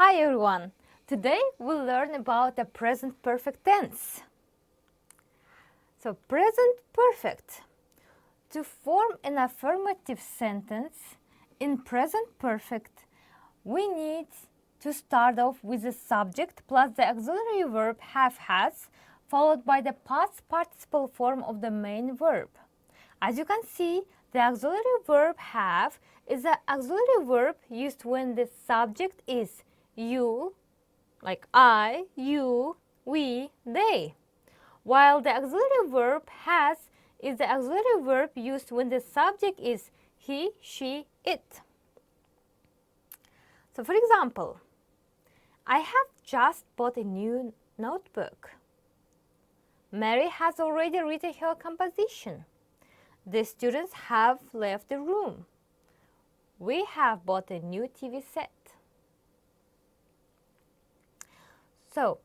Hi everyone! Today we'll learn about the present perfect tense. So, present perfect. To form an affirmative sentence in present perfect, we need to start off with the subject plus the auxiliary verb have has, followed by the past participle form of the main verb. As you can see, the auxiliary verb have is the auxiliary verb used when the subject is you, like I, you, we, they. While the auxiliary verb has is the auxiliary verb used when the subject is he, she, it. So for example, I have just bought a new notebook. Mary has already written her composition. The students have left the room. We have bought a new TV set. So,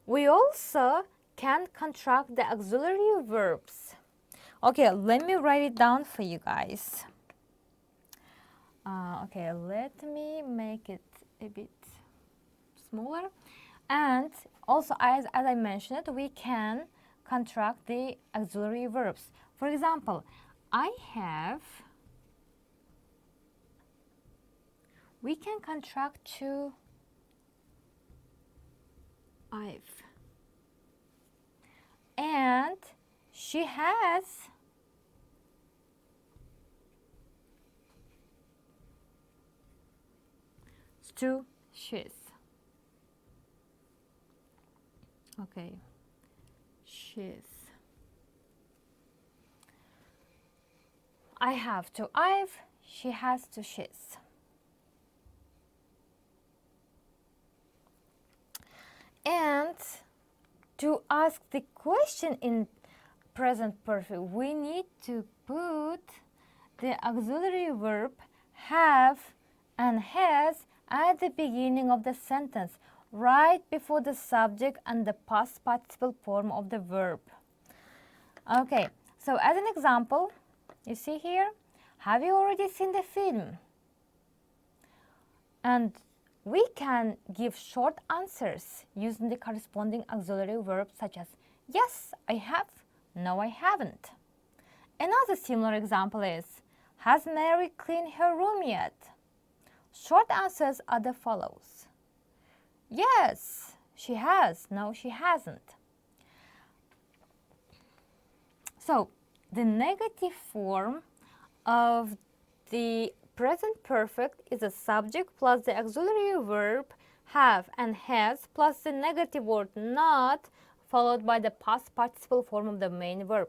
we also can contract the auxiliary verbs. Okay, let me write it down for you guys. Okay, let me make it a bit smaller. And also, as I mentioned, we can contract the auxiliary verbs. For example, we can contract to I've. And she has to she's. Okay, she's. I have to I've, she has to she's. And to ask the question in present perfect, we need to put the auxiliary verb have and has at the beginning of the sentence, right before the subject and the past participle form of the verb. Okay, so as an example, you see here, have you already seen the film? And we can give short answers using the corresponding auxiliary verbs such as yes, I have, no, I haven't. Another similar example is, has Mary cleaned her room yet? Short answers are the follows. Yes, she has, no, she hasn't. So, the negative form of the present perfect is the subject plus the auxiliary verb have and has plus the negative word not followed by the past participle form of the main verb.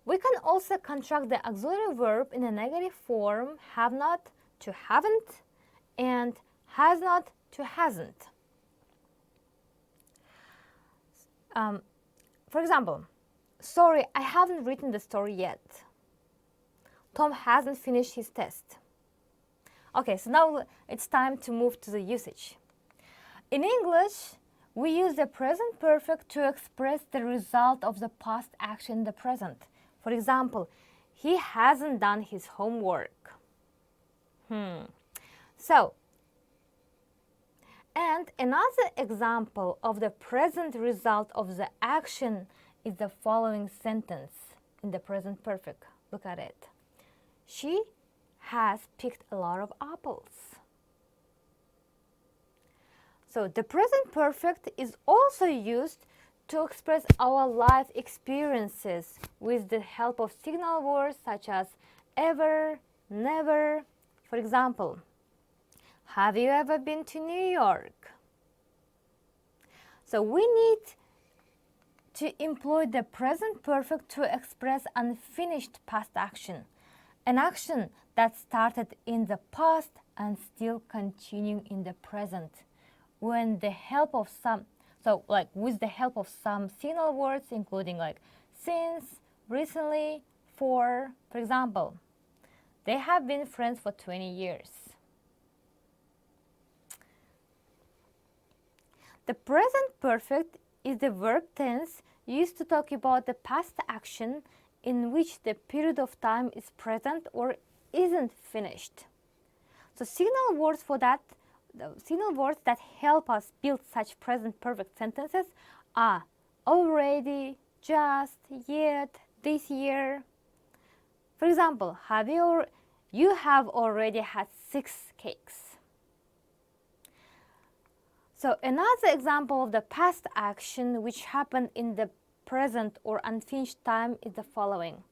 We can also contract the auxiliary verb in a negative form have not to haven't and has not to hasn't. For example, sorry, I haven't written the story yet. Tom hasn't finished his test. Okay, so now it's time to move to the usage. In English, we use the present perfect to express the result of the past action in the present. For example, he hasn't done his homework. So, and another example of the present result of the action is the following sentence in the present perfect. Look at it. She has picked a lot of apples. So the present perfect is also used to express our life experiences with the help of signal words such as ever, never. For example, have you ever been to New York? So we need to employ the present perfect to express unfinished past action, an action that started in the past and still continuing in the present when the help of some, so like with the help of some signal words including like since, recently, for example, they have been friends for 20 years. The present perfect is the verb tense used to talk about the past action in which the period of time is present or isn't finished. So signal words for that the signal words that help us build such present perfect sentences are already, just, yet, this year. For example, you have already had 6 cakes. So another example of the past action which happened in the present or unfinished time is the following.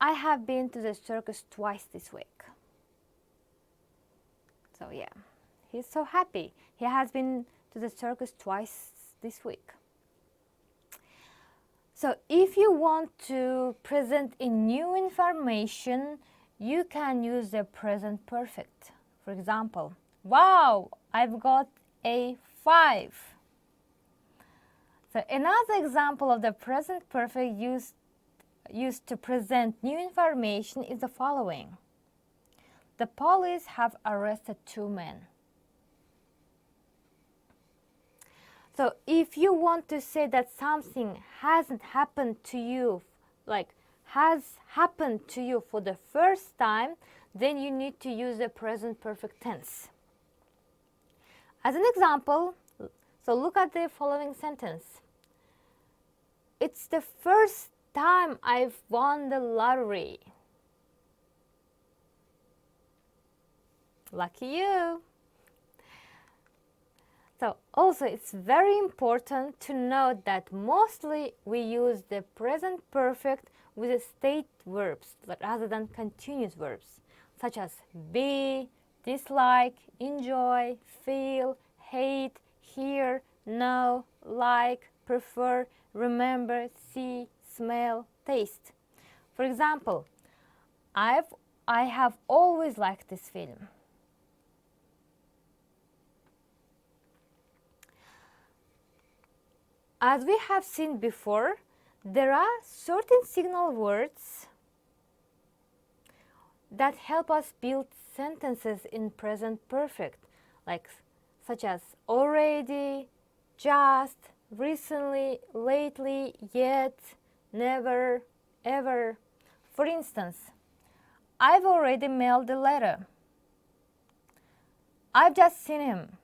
I have been to the circus twice this week. So yeah, he's so happy. He has been to the circus twice this week. So if you want to present a new information, you can use the present perfect. For example, wow, I've got a 5. So another example of the present perfect used to present new information is the following. The police have arrested 2 men. So if you want to say that something hasn't happened to you, like has happened to you for the first time, then you need to use the present perfect tense. As an example, so look at the following sentence. It's the first time I've won the lottery. Lucky you. So also it's very important to note that mostly we use the present perfect with the state verbs rather than continuous verbs, such as be, dislike, enjoy, feel, hate, hear, know, like, prefer, remember, see, smell, taste. For example, I have always liked this film. As we have seen before, there are certain signal words that help us build sentences in present perfect, such as already, just, recently, lately, yet, never, ever. For instance, I've already mailed the letter. I've just seen him.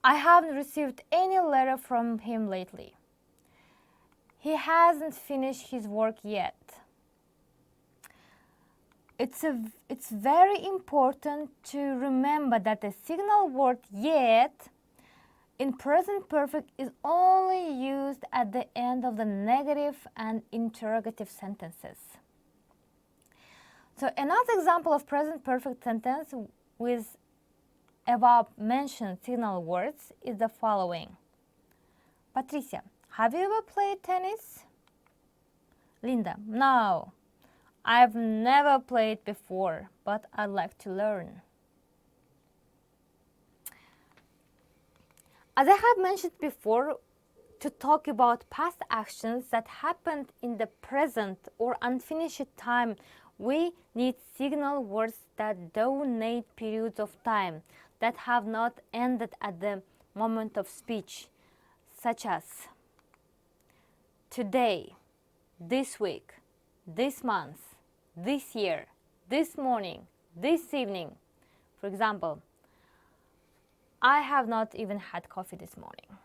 I haven't received any letter from him lately. He hasn't finished his work yet. It's very important to remember that the signal word yet in present perfect is only used at the end of the negative and interrogative sentences. So another example of present perfect sentence with above mentioned signal words is the following. Patricia, have you ever played tennis? Linda, no. I've never played before, but I'd like to learn. As I have mentioned before, to talk about past actions that happened in the present or unfinished time, we need signal words that denote periods of time that have not ended at the moment of speech, such as today, this week, this month, this year, this morning, this evening. For example, I have not even had coffee this morning.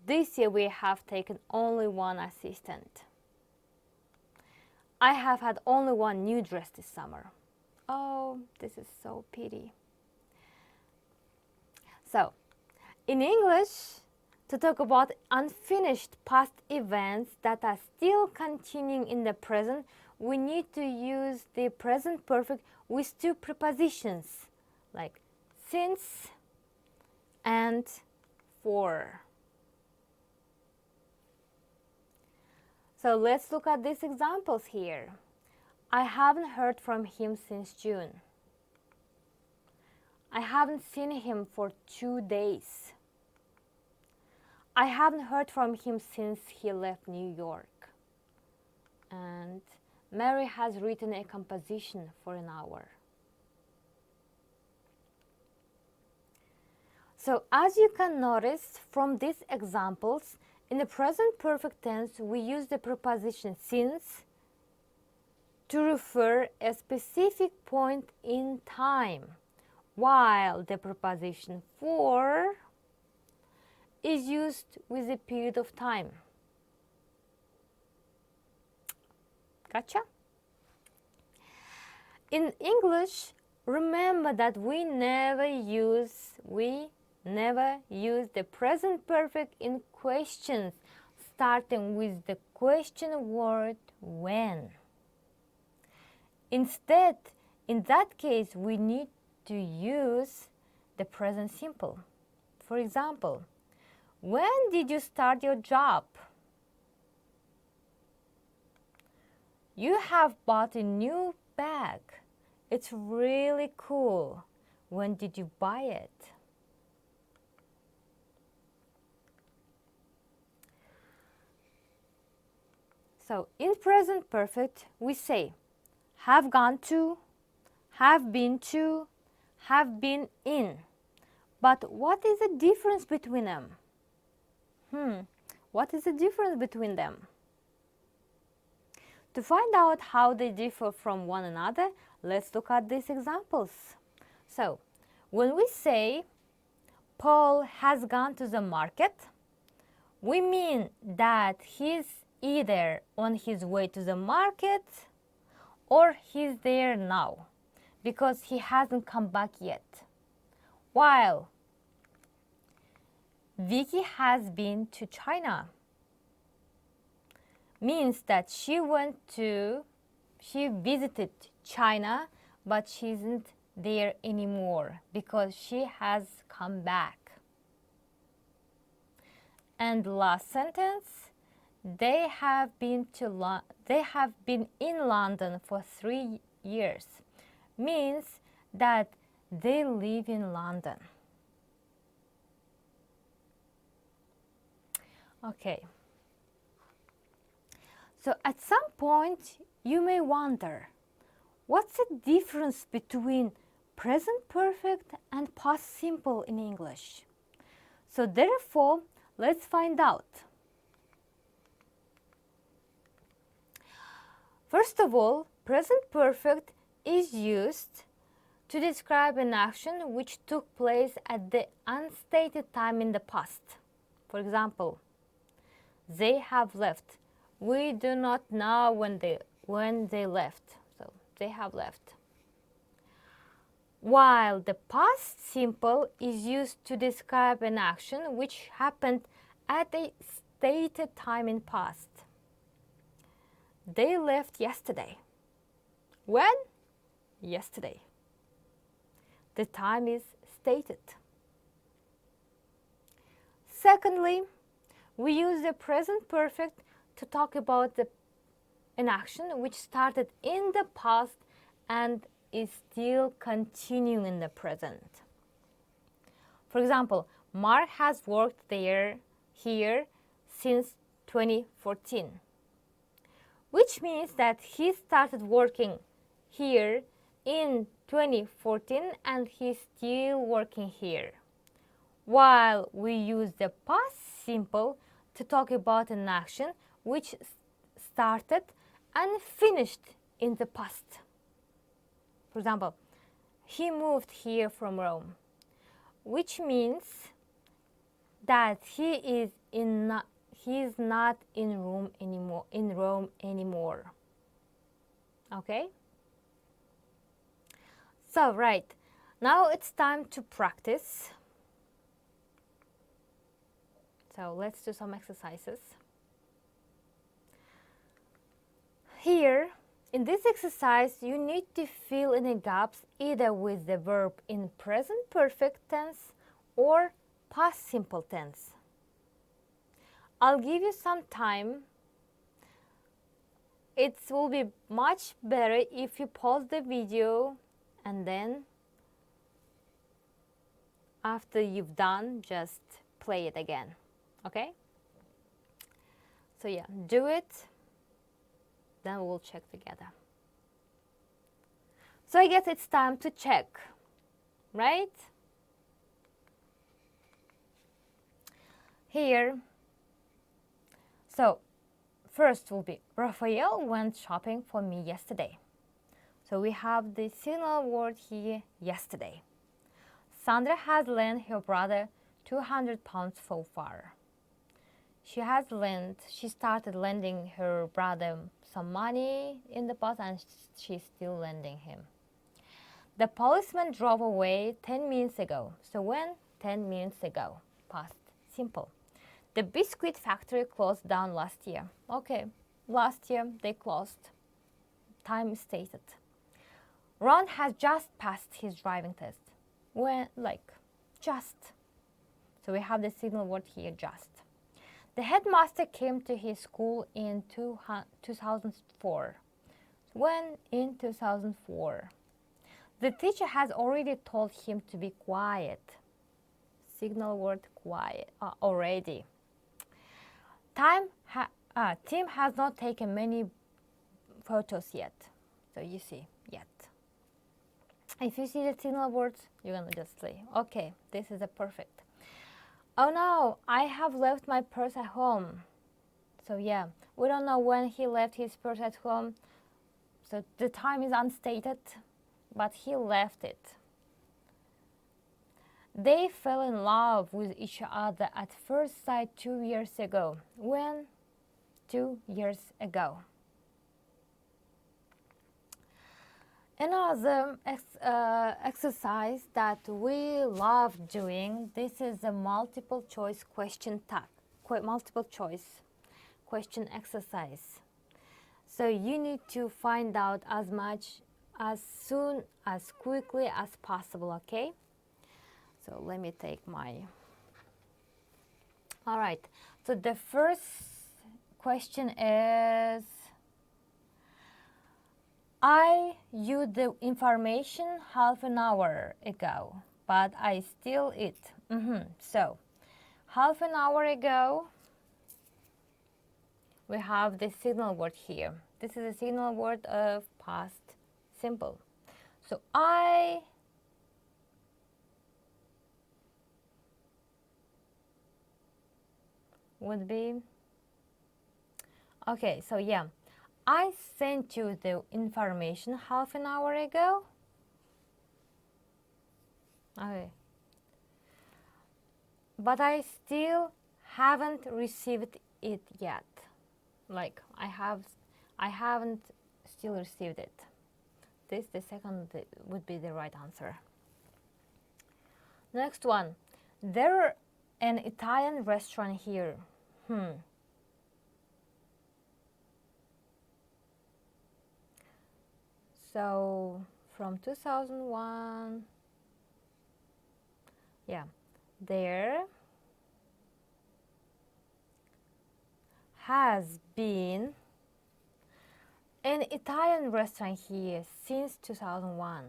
This year we have taken only one assistant. I have had only one new dress this summer. Oh, this is so pity. So, in English, to talk about unfinished past events that are still continuing in the present, we need to use the present perfect with 2 prepositions, like since and for. So let's look at these examples here. I haven't heard from him since June. I haven't seen him for 2 days. I haven't heard from him since he left New York. And Mary has written a composition for an hour. So as you can notice from these examples, in the present perfect tense we use the preposition since to refer a specific point in time, while the preposition for is used with a period of time. Gotcha? In English, remember that we never use the present perfect in questions starting with the question word when. Instead, in that case, we need to use the present simple. For example, when did you start your job? You have bought a new bag. It's really cool. When did you buy it? So in present perfect, we say have gone to, have been to, have been in. But what is the difference between them? What is the difference between them? To find out how they differ from one another, let's look at these examples. So, when we say Paul has gone to the market, we mean that he's either on his way to the market or he's there now, because he hasn't come back yet. While Vicky has been to China means that she visited China, but she isn't there anymore because she has come back. And the last sentence, they have been in London for 3 years, means that they live in London. Okay. So at some point you may wonder, what's the difference between present perfect and past simple in English? So therefore, let's find out. First of all, present perfect is used to describe an action which took place at the unstated time in the past. For example, they have left. We do not know when they left, so they have left. While the past simple is used to describe an action which happened at a stated time in past. They left yesterday. When? Yesterday. The time is stated. Secondly, we use the present perfect to talk about an action which started in the past and is still continuing in the present. For example, Mark has worked here since 2014, which means that he started working here in 2014 and he's still working here. While we use the past simple to talk about an action which started and finished in the past. For example, he moved here from Rome, which means that he is not in Rome anymore. Okay? So, right. Now it's time to practice. So, let's do some exercises. Here, in this exercise, you need to fill in the gaps either with the verb in present perfect tense or past simple tense. I'll give you some time. It will be much better if you pause the video and then after you've done, just play it again. Okay? So yeah, do it. Then we'll check together. So I guess it's time to check, right? Here. So first will be Raphael went shopping for me yesterday. So we have the signal word here, yesterday. Sandra has lent her brother 200 pounds so far. She started lending her brother some money in the past and she's still lending him. The policeman drove away 10 minutes ago. So when? 10 minutes ago. Past. Simple. The biscuit factory closed down last year. Okay, last year they closed. Time is stated. Ron has just passed his driving test. When? Like, just. So we have the signal word here, just. The headmaster came to his school in 2004. When? In 2004. The teacher has already told him to be quiet. Signal word quiet already. Tim has not taken many photos yet. So you see, yet. If you see the signal words, you're gonna just say, okay, this is a perfect. Oh no, I have left my purse at home. So yeah, we don't know when he left his purse at home. So the time is unstated, but he left it. They fell in love with each other at first sight 2 years ago. When? 2 years ago. Another exercise that we love doing, this is a multiple choice question exercise. So you need to find out as soon as quickly as possible, okay? So let me take my... All right, so the first question is, I used the information half an hour ago, but I still eat. So, half an hour ago, we have the signal word here. This is a signal word of past simple. So, I would be, okay, so yeah. I sent you the information half an hour ago. Okay. But I still haven't received it yet. Like I haven't still received it. The second would be the right answer. Next one. There's an Italian restaurant here. So from 2001, yeah, there has been an Italian restaurant here since 2001.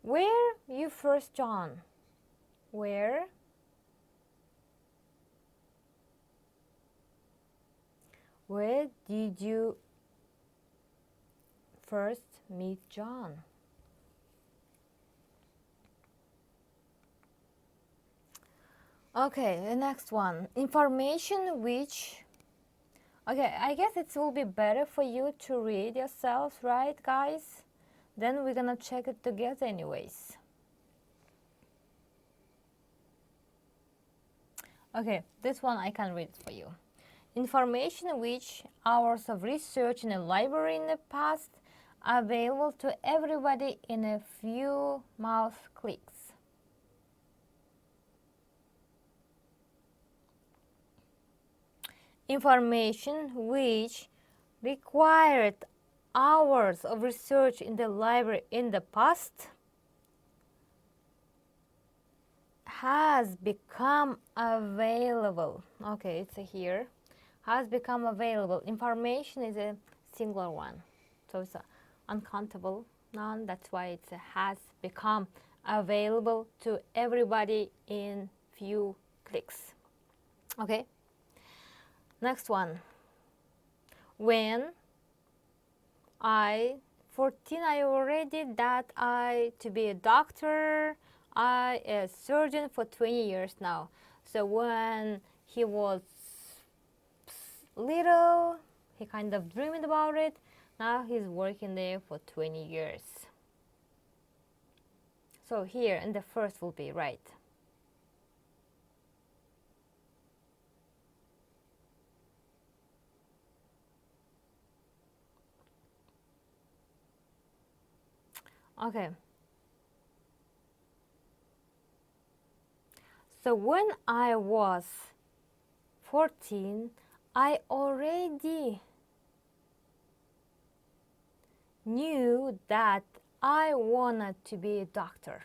Where you first joined? Where? Where did you first meet John? Okay, the next one. Information which... Okay, I guess it will be better for you to read yourselves, right, guys? Then we're gonna check it together anyways. Okay, this one I can read for you. Information which hours of research in a library in the past are available to everybody in a few mouse clicks. Information which required hours of research in the library in the past has become available. Okay, it's here. Has become available. Information is a singular one. So it's an uncountable noun. That's why it has become available to everybody in few clicks. Okay. Next one. When 14, I already that I to be a doctor, I a surgeon for 20 years now. So when he was little, he kind of dreamed about it. Now he's working there for 20 years. So here, and the first will be right. Okay. So when I was 14, I already knew that I wanted to be a doctor.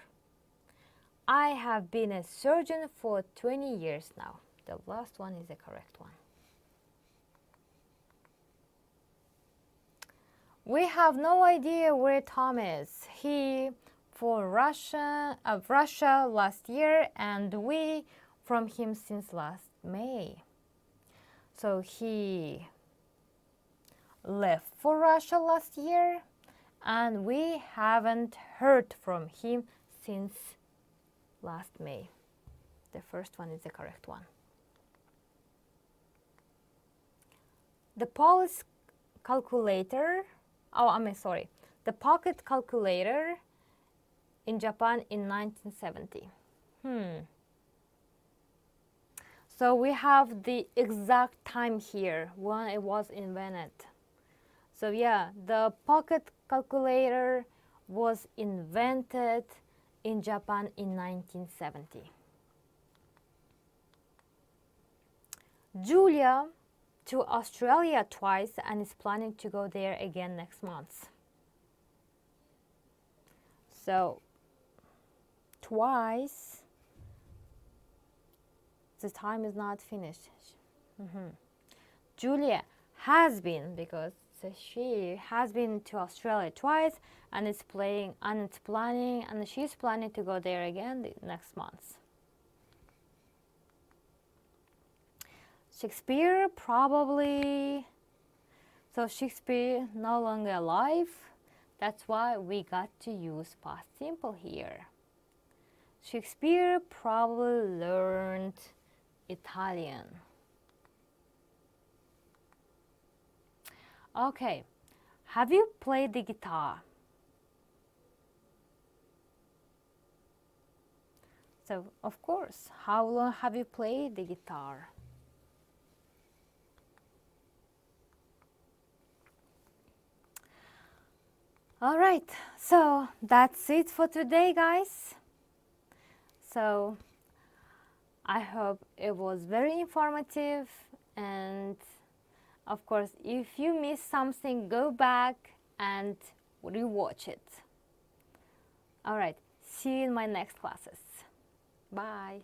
I have been a surgeon for 20 years now. The last one is the correct one. We have no idea where Tom is. He for Russia last year, and we from him since last May. So he left for Russia last year, and we haven't heard from him since last May. The first one is the correct one. The police calculator, the pocket calculator in Japan in 1970. So we have the exact time here when it was invented. So yeah, the pocket calculator was invented in Japan in 1970. Julia to Australia twice and is planning to go there again next month. So twice, the time is not finished. Julia has been, because she has been to Australia twice and is planning, and she's planning to go there again next month. Shakespeare, probably. So Shakespeare no longer alive. That's why we got to use past simple here. Shakespeare probably learned Italian. Okay, have you played the guitar? So, of course, how long have you played the guitar? Alright, so that's it for today, guys. So I hope it was very informative, and of course, if you missed something, go back and rewatch it. Alright, see you in my next classes. Bye.